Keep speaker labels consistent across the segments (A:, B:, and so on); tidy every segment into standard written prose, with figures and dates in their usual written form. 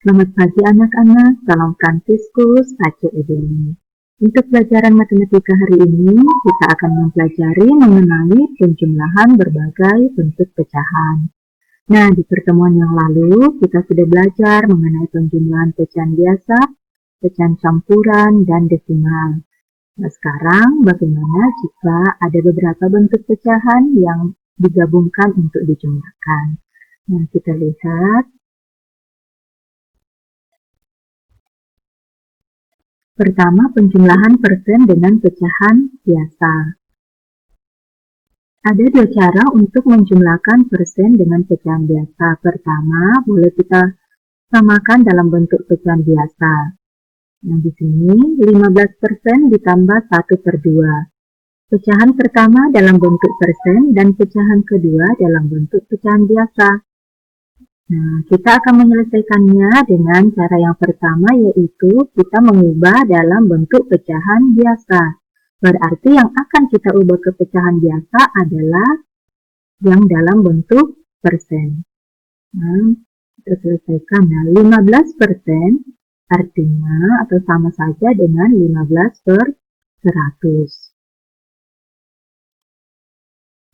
A: Selamat pagi anak-anak, salam Franciscus, Pace Edeni. Untuk pelajaran matematika hari ini, kita akan mempelajari mengenai penjumlahan berbagai bentuk pecahan. Nah, di pertemuan yang lalu, kita sudah belajar mengenai penjumlahan pecahan biasa, pecahan campuran, dan desimal. Nah, sekarang bagaimana jika ada beberapa bentuk pecahan yang digabungkan untuk dijumlahkan? Nah, kita lihat. Pertama, penjumlahan persen dengan pecahan biasa. Ada dua cara untuk menjumlahkan persen dengan pecahan biasa. Pertama, boleh kita samakan dalam bentuk pecahan biasa. Nah, di sini 15% ditambah 1/2. Pecahan pertama dalam bentuk persen dan pecahan kedua dalam bentuk pecahan biasa. Nah, kita akan menyelesaikannya dengan cara yang pertama, yaitu kita mengubah dalam bentuk pecahan biasa. Berarti yang akan kita ubah ke pecahan biasa adalah yang dalam bentuk persen. Nah, kita selesaikan. Nah, 15% artinya atau sama saja dengan 15/100.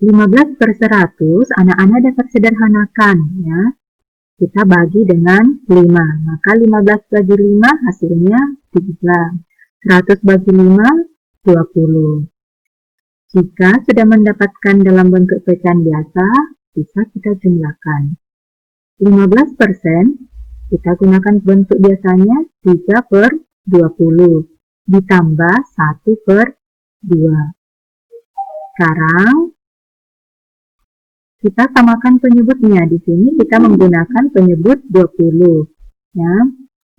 A: 15/100 anak-anak dapat sederhanakan, ya. Kita bagi dengan 5, maka 15 bagi 5 hasilnya 3. 100 bagi 5, 20. Jika sudah mendapatkan dalam bentuk pecahan biasa, bisa kita jumlahkan. 15% kita gunakan bentuk biasanya 3/20 ditambah 1/2. Sekarang kita samakan penyebutnya. Di sini kita menggunakan penyebut 20. Ya.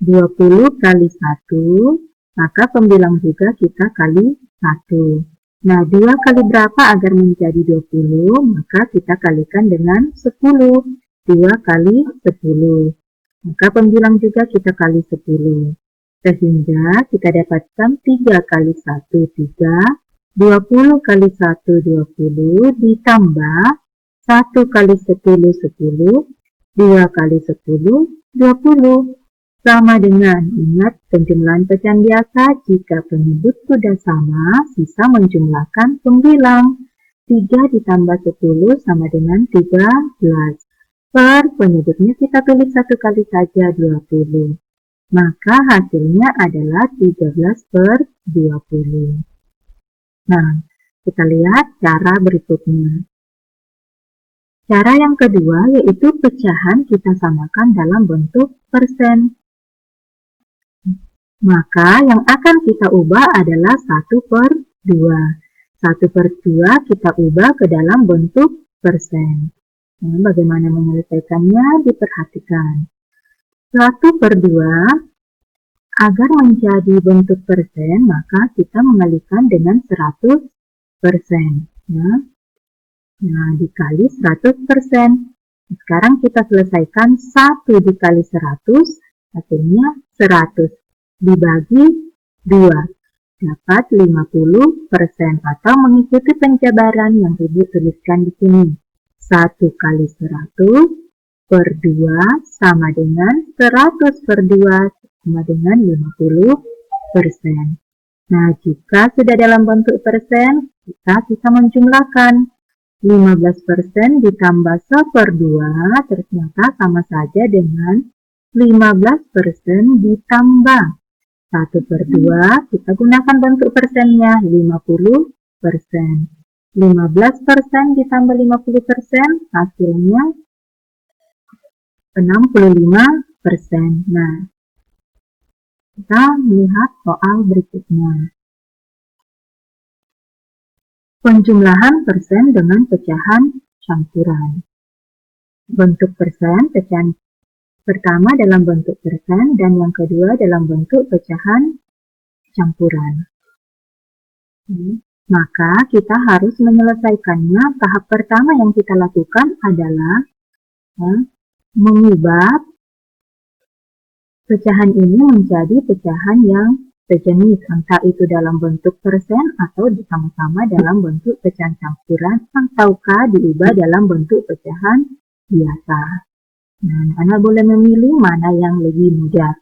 A: 20 kali 1, maka pembilang juga kita kali 1. Nah, 2 kali berapa agar menjadi 20? Maka kita kalikan dengan 10. 2 kali 10. Maka pembilang juga kita kali 10. Sehingga kita dapatkan 3 kali 1, 3. 20 kali 1, 20. Ditambah 1 kali 10, 10, 2 kali 10, 20. Sama dengan, ingat penjumlahan pecahan biasa, jika penyebut sudah sama, sisa menjumlahkan pembilang. 3 ditambah 10 sama dengan 13. Per penyebutnya kita tulis 1 kali saja, 20. Maka hasilnya adalah 13/20. Nah, kita lihat cara berikutnya. Cara yang kedua yaitu pecahan kita samakan dalam bentuk persen. Maka yang akan kita ubah adalah 1/2. 1/2 kita ubah ke dalam bentuk persen. Nah, bagaimana menyelesaikannya? Diperhatikan. 1/2 agar menjadi bentuk persen, maka kita mengalikan dengan 100%. Ya. Nah, dikali 100%. Sekarang kita selesaikan 1 dikali 100, hasilnya 100. Dibagi 2, dapat 50%. Atau mengikuti penjabaran yang Ibu tuliskan di sini. 1 kali 100 per 2 sama dengan 100 per 2 sama dengan 50%. Nah, jika sudah dalam bentuk persen, kita bisa menjumlahkan. 15% ditambah 1/2 ternyata sama saja dengan 15% ditambah 1/2. Kita gunakan bentuk persennya, 50%. 15% ditambah 50% hasilnya 65%. Nah, kita melihat soal berikutnya. Penjumlahan persen dengan pecahan campuran. Bentuk persen, pecahan pertama dalam bentuk persen dan yang kedua dalam bentuk pecahan campuran. Maka kita harus menyelesaikannya. Tahap pertama yang kita lakukan adalah mengubah pecahan ini menjadi pecahan yang sejenis, entah itu dalam bentuk persen atau sama-sama dalam bentuk pecahan campuran ataukah diubah dalam bentuk pecahan biasa. Nah, Anda boleh memilih mana yang lebih mudah.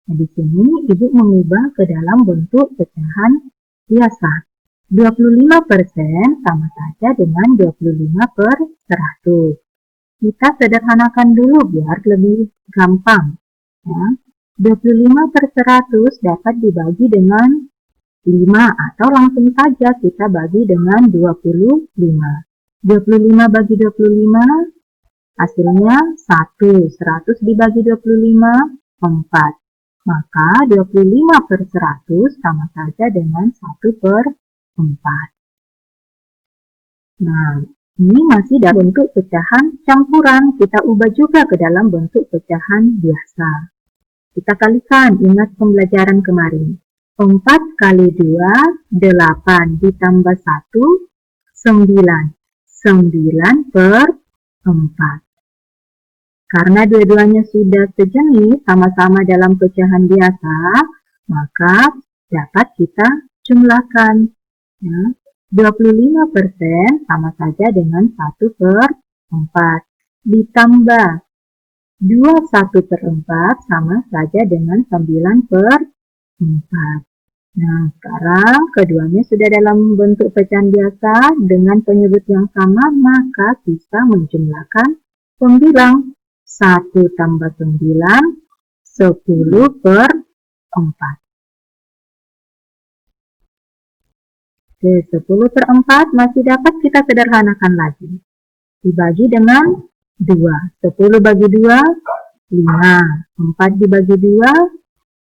A: Nah, di sini Ibu mengubah ke dalam bentuk pecahan biasa. 25% sama saja dengan 25/100. Kita sederhanakan dulu biar lebih gampang. Ya. 25/100 dapat dibagi dengan 5 atau langsung saja kita bagi dengan 25. 25 bagi 25 hasilnya 1. 100 dibagi 25, 4. Maka 25/100 sama saja dengan 1/4. Nah, ini masih dalam bentuk pecahan campuran. Kita ubah juga ke dalam bentuk pecahan biasa. Kita kalikan, ingat pembelajaran kemarin. 4 kali 2, 8 ditambah 1, 9. 9/4. Karena dua-duanya sudah sejenis, sama-sama dalam pecahan biasa, maka dapat kita jumlahkan. Ya. 25% sama saja dengan 1/4. Ditambah 21/4 sama saja dengan 9/4. Nah, sekarang keduanya sudah dalam bentuk pecahan biasa dengan penyebut yang sama, maka bisa menjumlahkan pembilang. 1 tambah 9, 10/4. Oke, 10/4 masih dapat kita sederhanakan lagi. Dibagi dengan 2. 10 bagi 2, 5. 4 dibagi 2,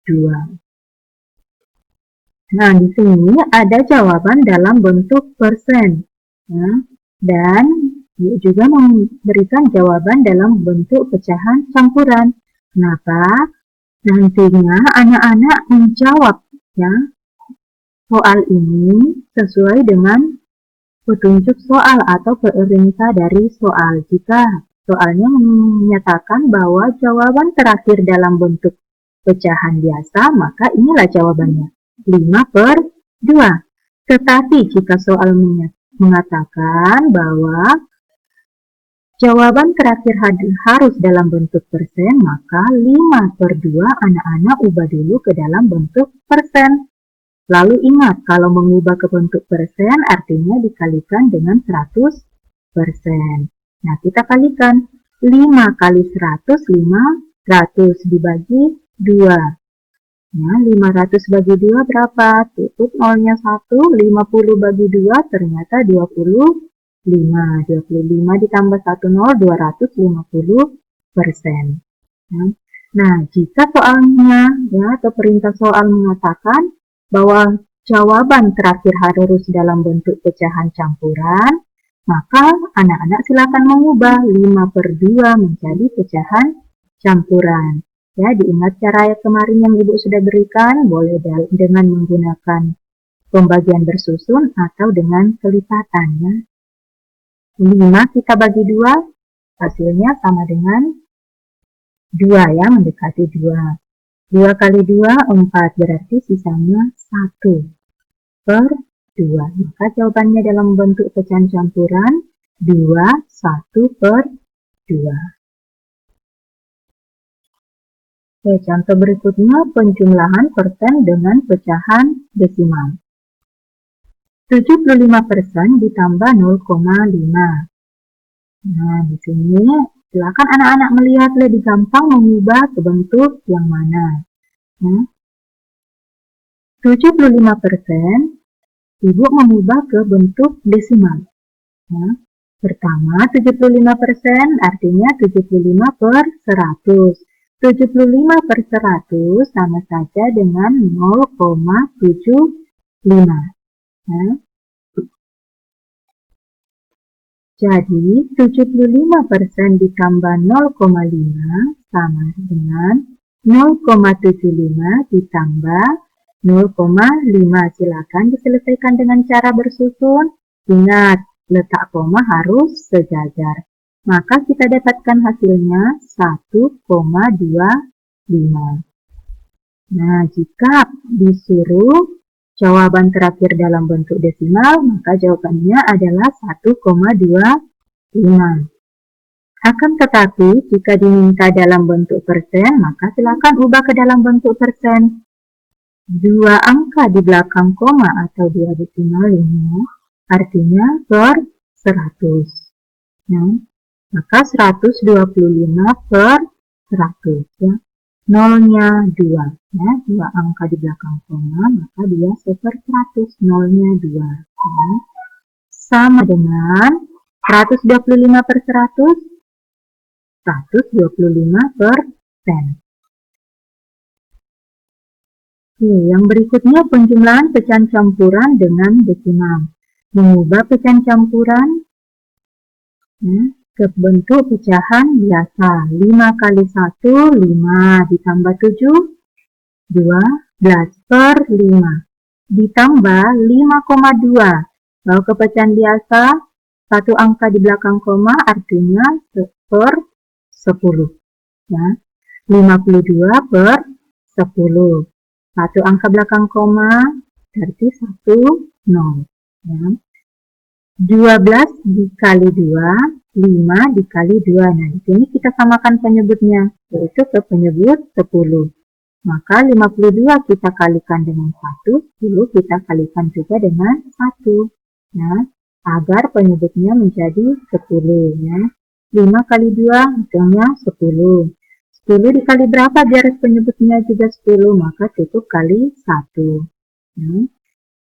A: 2. Nah, di sini ada jawaban dalam bentuk persen. Ya. Dan juga memberikan jawaban dalam bentuk pecahan campuran. Kenapa? Nantinya anak-anak menjawab ya soal ini sesuai dengan petunjuk soal atau perintah dari soal. Jika soalnya menyatakan bahwa jawaban terakhir dalam bentuk pecahan biasa, maka inilah jawabannya, 5/2. Tetapi jika soal mengatakan bahwa jawaban terakhir harus dalam bentuk persen, maka 5/2 anak-anak ubah dulu ke dalam bentuk persen. Lalu ingat, kalau mengubah ke bentuk persen artinya dikalikan dengan 100%. Nah, kita kalikan. 5 kali 100, 500 dibagi 2. Nah, 500 bagi 2 berapa? Tutup nolnya 1, 50 bagi 2 ternyata 25. 25 ditambah 1 nol, 250%. Nah, jika soalnya ya atau perintah soal mengatakan bahwa jawaban terakhir harus dalam bentuk pecahan campuran, maka anak-anak silakan mengubah 5/2 menjadi pecahan campuran. Ya, diingat cara kemarin yang Ibu sudah berikan, boleh dengan menggunakan pembagian bersusun atau dengan kelipatan. Ya. 5 kita bagi 2, hasilnya sama dengan 2 ya, mendekati 2. 2 kali 2, 4, berarti sisanya 1/2. Maka jawabannya dalam bentuk pecahan campuran 2, 1/2. Oke, contoh berikutnya penjumlahan persen dengan pecahan desimal. 75% ditambah 0,5. Nah, di sini silakan anak-anak melihat lebih gampang mengubah ke bentuk yang mana. Ya. 75% Ibu mengubah ke bentuk desimal. Ya. Pertama, 75% artinya 75/100. 75/100 sama saja dengan 0,75. Ya. Jadi, 75% ditambah 0,5 sama dengan 0,75 ditambah 0,5. Silakan diselesaikan dengan cara bersusun. Ingat, letak koma harus sejajar. Maka kita dapatkan hasilnya 1,25. Nah, jika disuruh jawaban terakhir dalam bentuk desimal, maka jawabannya adalah 1,25. Akan tetapi, jika diminta dalam bentuk persen, maka silakan ubah ke dalam bentuk persen. 2 angka di belakang koma atau 2 desimal 5, artinya per 100. Ya. Maka 125 per 100. Ya. Nolnya 2. Ya. 2 angka di belakang koma, maka dia 1/100. Nolnya 2. Ya. Sama dengan 125 per 100. 125%. Yang berikutnya penjumlahan pecahan campuran dengan desimal. Mengubah pecahan campuran ke bentuk pecahan biasa. 5 kali 1, 5 ditambah 7, 12 per 5. Ditambah 5,2. Kalau ke pecahan biasa, satu angka di belakang koma artinya per 10. Ya. 52 per 10. Satu angka belakang koma berarti 1, 0. Ya. 12 dikali 2, 5 dikali 2. Nah, di sini kita samakan penyebutnya, yaitu ke penyebut 10. Maka 52 kita kalikan dengan 1, 10 kita kalikan juga dengan 1. Ya, agar penyebutnya menjadi 10. Ya. 5 kali 2 hasilnya 10. 10 dikali berapa biar penyebutnya juga 10, maka cukup kali 1.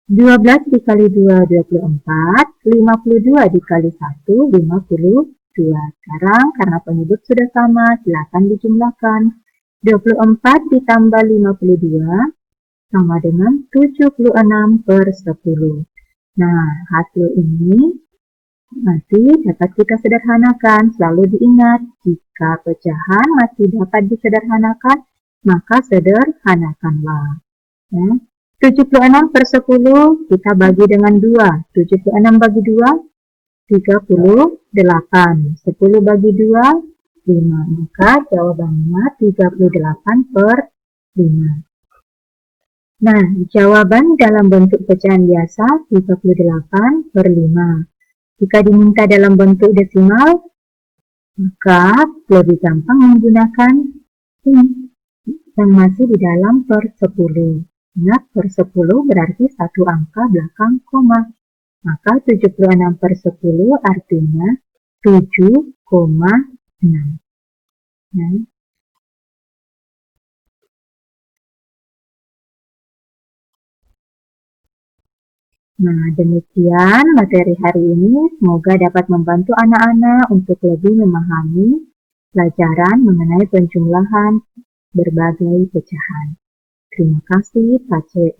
A: 12 dikali 2, 24. 52 dikali 1, 52. Sekarang karena penyebut sudah sama, silakan dijumlahkan. 24 ditambah 52 sama dengan 76 per 10. Nah, hasil ini nanti dapat kita sederhanakan. Selalu diingat, jika pecahan masih dapat disederhanakan, maka sederhanakanlah. Ya. 76 per 10 kita bagi dengan 2. 76 bagi 2, 38. 10 bagi 2, 5. Maka jawabannya 38 per 5. Nah, jawaban dalam bentuk pecahan biasa 38 per 5. Jika diminta dalam bentuk desimal, maka lebih gampang menggunakan ini yang masih di dalam per 10. Ingat, per 10 berarti satu angka belakang koma. Maka 76 per 10 artinya 7,6. Ya. Nah, demikian materi hari ini. Semoga dapat membantu anak-anak untuk lebih memahami pelajaran mengenai penjumlahan berbagai pecahan. Terima kasih, Pak C.